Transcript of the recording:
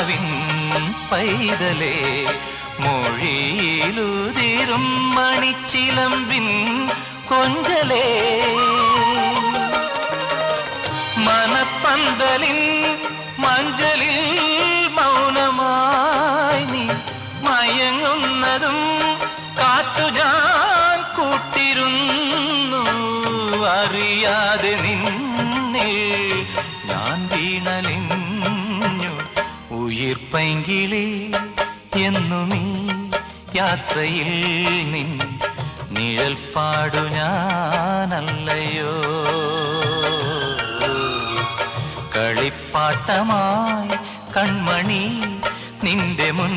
കിനാവിൻ പൈതലേ മൊഴിയിലുതിരും മണിച്ചിലമ്പിൻ കൊഞ്ചലേ മനപ്പന്തലിൻ മഞ്ചലിൽ മൗനമായി നീ മയങ്ങുന്നതും കാത്തു ഞാൻ കൂട്ടിരുന്നു അറിയാതെ നിന്നെ ഞാൻ വീണലിഞ്ഞു ഉയിർപ്പൈങ്കിളി എന്നുമീ യാത്രയിൽ നിൻ നിഴൽ പാടു ഞാനല്ലയോ കളിപ്പാട്ടമായി കൺമണി നിന്റെ മുൻ